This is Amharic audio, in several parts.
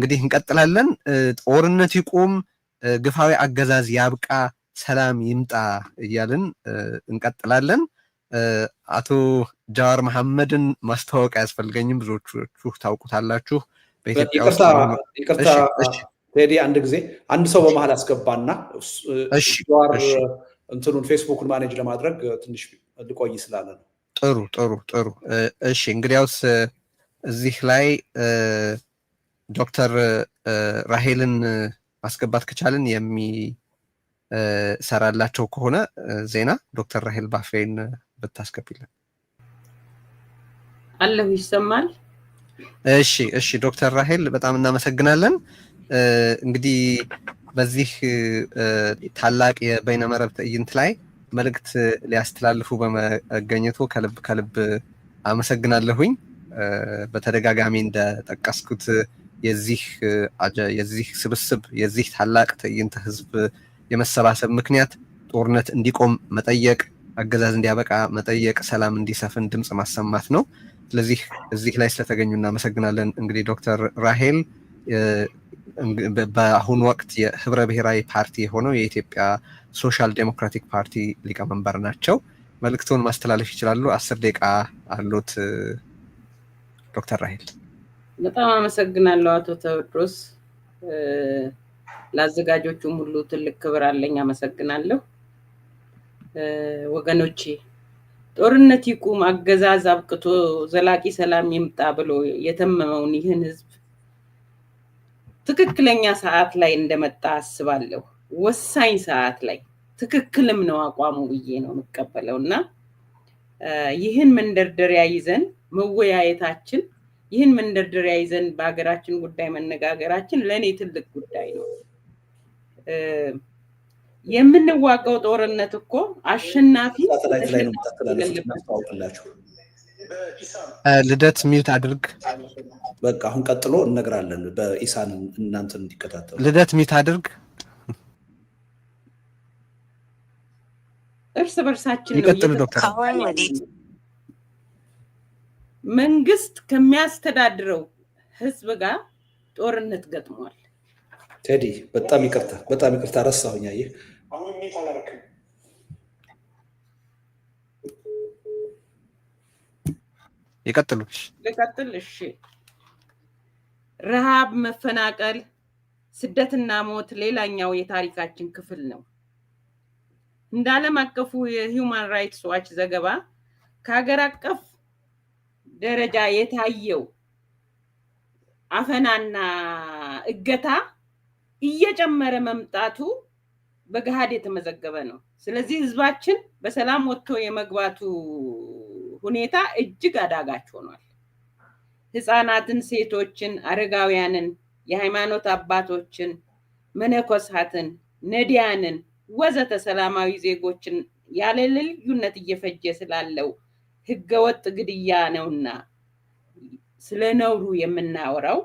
እንግዲህ እንቀጥላለን። ጦርነት ይቁም፣ ግፋዊ አገዛዝ ያብቃ፣ ሰላም ይምጣ እያልን እንቀጥላለን። አቶ ጃዋር መሐመድን ማስተዋወቅ አያስፈልገኝም፣ ብዙዎቹ ታውቁታላችሁ። በኢትዮጵያ ውስጥ ይቅርታ ቴዲ፣ አንድ ጊዜ አንድ ሰው በመሃል አስገባና ጃዋር እንትኑን ፌስቡክን ማኔጅ ለማድረግ ትንሽ ልቆይ ስላለ ነው። ጥሩ። እሺ፣ እንግዲያውስ እዚህ ላይ ዶክተር ራሄልን ማስገባት ከቻልን የሚሰራላቸው ከሆነ ዜና ዶክተር ራሄል ባፌን ብታስገቢልን። አለሁ፣ ይሰማል? እሺ ዶክተር ራሄል በጣም እናመሰግናለን። እንግዲህ በዚህ ታላቅ የበይነመረብ ትዕይንት ላይ መልእክት ሊያስተላልፉ በመገኘቱ ከልብ አመሰግናለሁኝ። በተደጋጋሚ እንደጠቀስኩት የዚህ ስብስብ የዚህ ታላቅ ትዕይንተ ህዝብ የመሰባሰብ ምክንያት ጦርነት እንዲቆም መጠየቅ፣ አገዛዝ እንዲያበቃ መጠየቅ፣ ሰላም እንዲሰፍን ድምጽ ማሰማት ነው። ስለዚህ እዚህ ላይ ስለተገኙ እናመሰግናለን። እንግዲህ ዶክተር ራሄል በአሁኑ ወቅት የህብረ ብሔራዊ ፓርቲ የሆነው የኢትዮጵያ ሶሻል ዴሞክራቲክ ፓርቲ ሊቀመንበር ናቸው። መልእክቱን ማስተላለፍ ይችላሉ። 10 ደቂቃ አሉት ዶክተር ራሄል። በጣም አመሰግናለሁ አቶ ተወድሮስ። ለአዘጋጆቹም ሁሉ ትልቅ ክብር አለኝ፣ አመሰግናለሁ። ወገኖቼ፣ ጦርነት ይቁም፣ አገዛዝ አብቅቶ ዘላቂ ሰላም ይምጣ ብሎ የተመመውን ይህን ህዝብ ትክክለኛ ሰዓት ላይ እንደመጣ አስባለሁ። ወሳኝ ሰዓት ላይ ትክክልም ነው አቋሙ ብዬ ነው የምቀበለውና ይህን መንደርደሪያ ይዘን መወያየታችን፣ ይህን መንደርደሪያ ይዘን በሀገራችን ጉዳይ መነጋገራችን ለኔ ትልቅ ጉዳይ ነው። የምንዋጋው ጦርነት እኮ አሸናፊ ልደት ሚውት አድርግ። በቃ አሁን ቀጥሎ እነግራለን በኢሳን እናንተ እንዲከታተሉ። ልደት ሚውት አድርግ። እርስ በርሳችን ይቀጥሉ ዶክተር። መንግስት ከሚያስተዳድረው ህዝብ ጋር ጦርነት ገጥሟል። ቴዲ በጣም ይቅርታ ረሳሁኝ። አየህ ይቀጥሉ። እሺ። ረሃብ፣ መፈናቀል፣ ስደትና ሞት ሌላኛው የታሪካችን ክፍል ነው። እንደ ዓለም አቀፉ የሂውማን ራይትስ ዋች ዘገባ ከሀገር አቀፍ ደረጃ የታየው አፈናና እገታ እየጨመረ መምጣቱ በገሃድ የተመዘገበ ነው። ስለዚህ ህዝባችን በሰላም ወጥቶ የመግባቱ ሁኔታ እጅግ አዳጋች ሆኗል። ህፃናትን፣ ሴቶችን፣ አረጋውያንን፣ የሃይማኖት አባቶችን፣ መነኮሳትን፣ ነዲያንን ወዘተ ሰላማዊ ዜጎችን ያለ ልዩነት እየፈጀ ስላለው ህገወጥ ግድያ ነውና ስለ ነውሩ የምናወራው።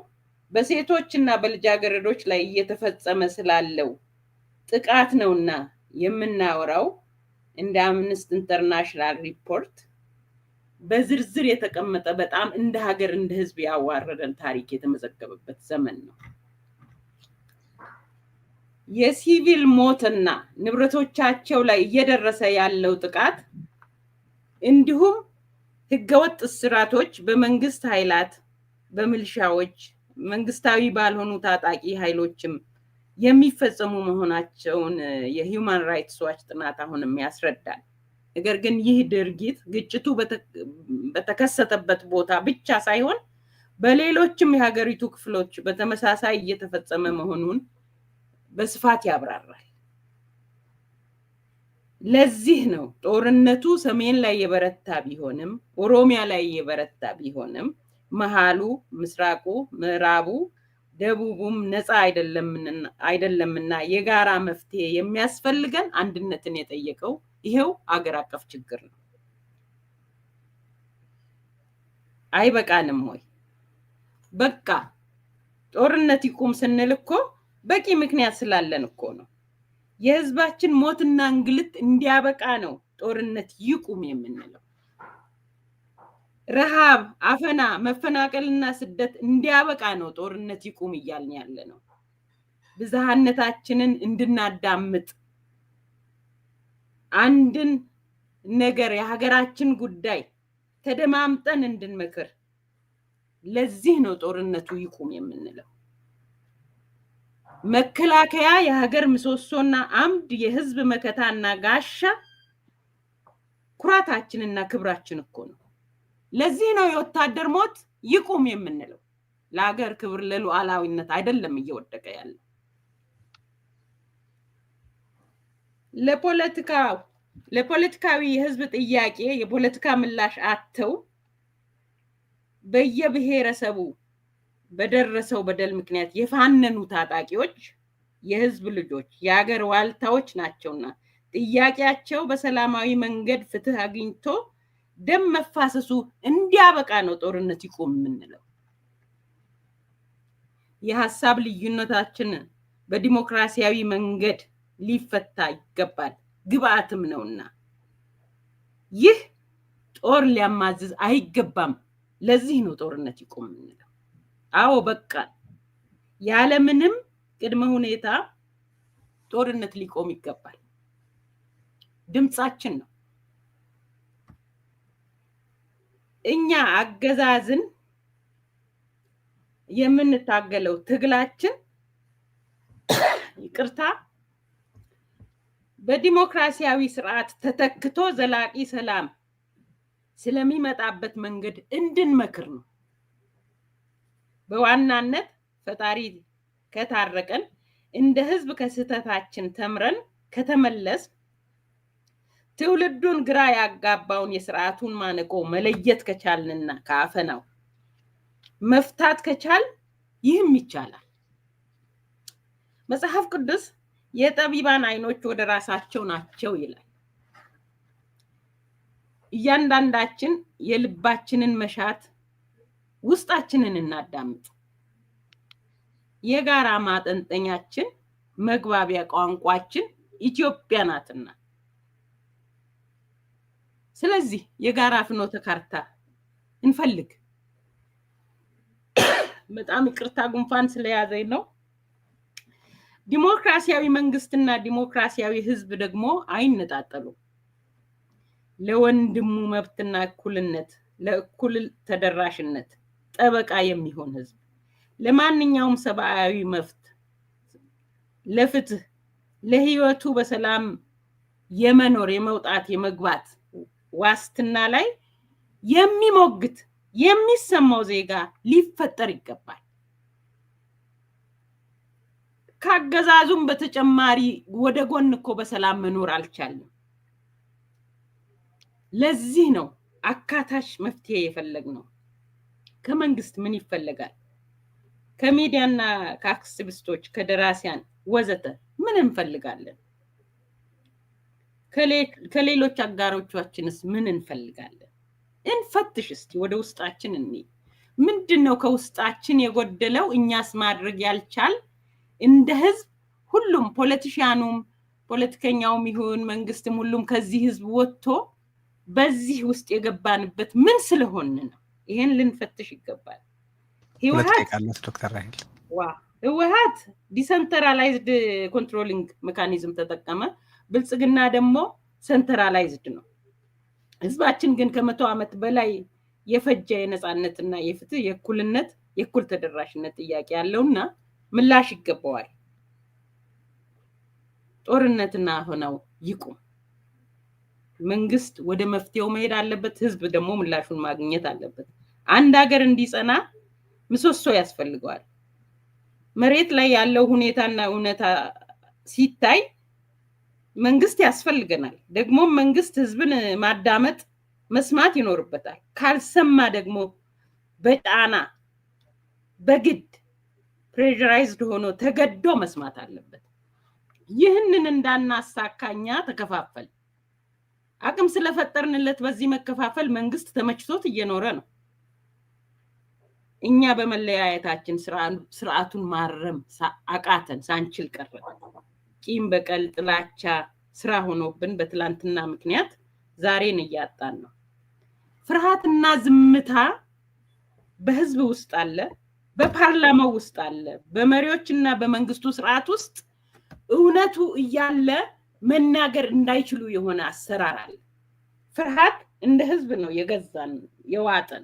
በሴቶችና በልጃገረዶች ላይ እየተፈጸመ ስላለው ጥቃት ነውና የምናወራው። እንደ አምነስቲ ኢንተርናሽናል ሪፖርት በዝርዝር የተቀመጠ በጣም እንደ ሀገር እንደ ህዝብ ያዋረደን ታሪክ የተመዘገበበት ዘመን ነው። የሲቪል ሞትና ንብረቶቻቸው ላይ እየደረሰ ያለው ጥቃት እንዲሁም ህገወጥ እስራቶች በመንግስት ኃይላት፣ በሚሊሻዎች፣ መንግስታዊ ባልሆኑ ታጣቂ ኃይሎችም የሚፈጸሙ መሆናቸውን የሂውማን ራይትስ ዋች ጥናት አሁንም ያስረዳል። ነገር ግን ይህ ድርጊት ግጭቱ በተከሰተበት ቦታ ብቻ ሳይሆን በሌሎችም የሀገሪቱ ክፍሎች በተመሳሳይ እየተፈጸመ መሆኑን በስፋት ያብራራል። ለዚህ ነው ጦርነቱ ሰሜን ላይ የበረታ ቢሆንም፣ ኦሮሚያ ላይ የበረታ ቢሆንም መሃሉ፣ ምስራቁ፣ ምዕራቡ፣ ደቡቡም ነፃ አይደለምና የጋራ መፍትሄ የሚያስፈልገን አንድነትን የጠየቀው ይሄው አገር አቀፍ ችግር ነው። አይበቃንም ወይ? በቃ ጦርነት ይቁም ስንል እኮ በቂ ምክንያት ስላለን እኮ ነው። የህዝባችን ሞትና እንግልት እንዲያበቃ ነው ጦርነት ይቁም የምንለው። ረሃብ፣ አፈና፣ መፈናቀልና ስደት እንዲያበቃ ነው ጦርነት ይቁም እያልን ያለ ነው። ብዝሃነታችንን እንድናዳምጥ አንድን ነገር የሀገራችን ጉዳይ ተደማምጠን እንድንመክር ለዚህ ነው ጦርነቱ ይቁም የምንለው። መከላከያ የሀገር ምሰሶና አምድ የህዝብ መከታና ጋሻ ኩራታችንና ክብራችን እኮ ነው። ለዚህ ነው የወታደር ሞት ይቁም የምንለው። ለሀገር ክብር ለሉዓላዊነት አይደለም እየወደቀ ያለው። ለፖለቲካዊ የህዝብ ጥያቄ የፖለቲካ ምላሽ አጥተው በየብሔረሰቡ በደረሰው በደል ምክንያት የፋነኑ ታጣቂዎች የህዝብ ልጆች የሀገር ዋልታዎች ናቸውና ጥያቄያቸው በሰላማዊ መንገድ ፍትህ አግኝቶ ደም መፋሰሱ እንዲያበቃ ነው ጦርነት ይቁም የምንለው። የሐሳብ ልዩነታችን በዲሞክራሲያዊ መንገድ ሊፈታ ይገባል፣ ግብአትም ነውና ይህ ጦር ሊያማዝዝ አይገባም። ለዚህ ነው ጦርነት ይቁም የምንለው። አዎ በቃ ያለምንም ቅድመ ሁኔታ ጦርነት ሊቆም ይገባል። ድምጻችን ነው። እኛ አገዛዝን የምንታገለው ትግላችን ይቅርታ በዲሞክራሲያዊ ስርዓት ተተክቶ ዘላቂ ሰላም ስለሚመጣበት መንገድ እንድንመክር ነው። በዋናነት ፈጣሪ ከታረቀን እንደ ህዝብ ከስህተታችን ተምረን ከተመለስ ትውልዱን ግራ ያጋባውን የስርዓቱን ማነቆ መለየት ከቻልንና ከአፈናው መፍታት ከቻል ይህም ይቻላል። መጽሐፍ ቅዱስ የጠቢባን አይኖች ወደ ራሳቸው ናቸው ይላል። እያንዳንዳችን የልባችንን መሻት ውስጣችንን እናዳምጥ። የጋራ ማጠንጠኛችን መግባቢያ ቋንቋችን ኢትዮጵያ ናትና ስለዚህ የጋራ ፍኖተ ካርታ እንፈልግ። በጣም ይቅርታ ጉንፋን ስለያዘኝ ነው። ዲሞክራሲያዊ መንግስትና ዲሞክራሲያዊ ህዝብ ደግሞ አይነጣጠሉ። ለወንድሙ መብትና እኩልነት፣ ለእኩል ተደራሽነት ጠበቃ የሚሆን ህዝብ፣ ለማንኛውም ሰብአዊ መብት፣ ለፍትህ፣ ለህይወቱ በሰላም የመኖር የመውጣት የመግባት ዋስትና ላይ የሚሞግት የሚሰማው ዜጋ ሊፈጠር ይገባል። ካገዛዙም በተጨማሪ ወደ ጎን እኮ በሰላም መኖር አልቻለም። ለዚህ ነው አካታች መፍትሄ የፈለግነው። ከመንግስት ምን ይፈልጋል? ከሚዲያና ከአክቲቪስቶች ከደራሲያን ወዘተ ምን እንፈልጋለን? ከሌሎች አጋሮቻችንስ ምን እንፈልጋለን? እንፈትሽ እስቲ፣ ወደ ውስጣችን እንይ። ምንድነው ከውስጣችን የጎደለው? እኛስ ማድረግ ያልቻል እንደ ህዝብ ሁሉም ፖለቲሻኑም ፖለቲከኛውም ይሁን መንግስትም ሁሉም ከዚህ ህዝብ ወጥቶ በዚህ ውስጥ የገባንበት ምን ስለሆነ ነው? ይሄን ልንፈትሽ ይገባል። ህወሓት ዲሰንትራላይዝድ ኮንትሮሊንግ ሜካኒዝም ተጠቀመ። ብልጽግና ደግሞ ሴንትራላይዝድ ነው። ህዝባችን ግን ከመቶ ዓመት በላይ የፈጀ የነፃነትና የፍትህ የእኩልነት የእኩል ተደራሽነት ጥያቄ ያለውና ምላሽ ይገባዋል። ጦርነትና አፈናው ይቁም። መንግስት ወደ መፍትሄው መሄድ አለበት። ህዝብ ደግሞ ምላሹን ማግኘት አለበት። አንድ ሀገር እንዲጸና ምሰሶ ያስፈልገዋል። መሬት ላይ ያለው ሁኔታና እውነታ ሲታይ መንግስት ያስፈልገናል። ደግሞ መንግስት ህዝብን ማዳመጥ መስማት ይኖርበታል። ካልሰማ ደግሞ በጫና በግድ ፕሬሸራይዝድ ሆኖ ተገዶ መስማት አለበት። ይህንን እንዳናሳካኛ ተከፋፈል አቅም ስለፈጠርንለት በዚህ መከፋፈል መንግስት ተመችቶት እየኖረ ነው። እኛ በመለያየታችን ስርዓቱን ማረም አቃተን፣ ሳንችል ቀረ። ቂም በቀል ጥላቻ ስራ ሆኖብን በትላንትና ምክንያት ዛሬን እያጣን ነው። ፍርሃትና ዝምታ በህዝብ ውስጥ አለ፣ በፓርላማው ውስጥ አለ፣ በመሪዎችና በመንግስቱ ስርዓት ውስጥ እውነቱ እያለ መናገር እንዳይችሉ የሆነ አሰራር አለ። ፍርሃት እንደ ህዝብ ነው የገዛን የዋጠን።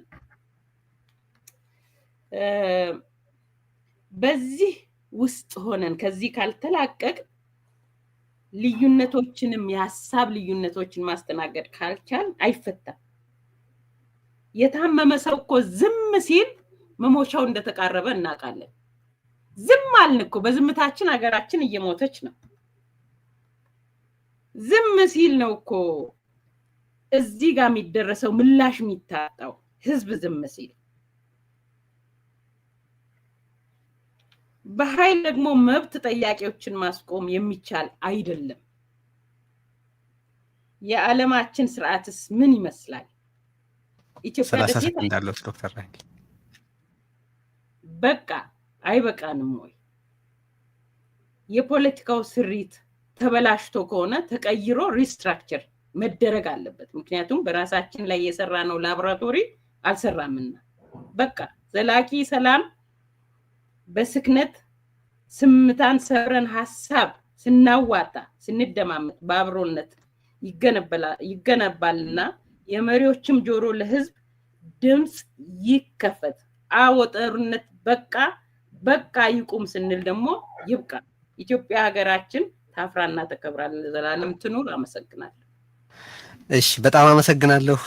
በዚህ ውስጥ ሆነን ከዚህ ካልተላቀቅ ልዩነቶችንም የሐሳብ ልዩነቶችን ማስተናገድ ካልቻል አይፈታም። የታመመ ሰው እኮ ዝም ሲል መሞቻው እንደተቃረበ እናውቃለን። ዝም አልን እኮ፣ በዝምታችን ሀገራችን እየሞተች ነው። ዝም ሲል ነው እኮ እዚህ ጋር የሚደረሰው ምላሽ የሚታጣው። ህዝብ ዝም ሲል በኃይል ደግሞ መብት ጠያቂዎችን ማስቆም የሚቻል አይደለም። የዓለማችን ስርዓትስ ምን ይመስላል? ኢትዮጵያ ደሴት እንዳለው ዶክተር ራይል በቃ አይበቃንም ወይ? የፖለቲካው ስሪት ተበላሽቶ ከሆነ ተቀይሮ ሪስትራክቸር መደረግ አለበት። ምክንያቱም በራሳችን ላይ የሰራነው ላቦራቶሪ አልሰራምና። በቃ ዘላቂ ሰላም በስክነት ስምታን ሰብረን ሐሳብ ስናዋጣ ስንደማመጥ በአብሮነት ይገነባልና የመሪዎችም ጆሮ ለህዝብ ድምጽ ይከፈት። አዎ ጦርነት በቃ ይቁም ስንል ደግሞ ይብቃ። ኢትዮጵያ ሀገራችን ታፍራና ተከብራ ለዘላለም ትኑር። አመሰግናለሁ። እሺ፣ በጣም አመሰግናለሁ።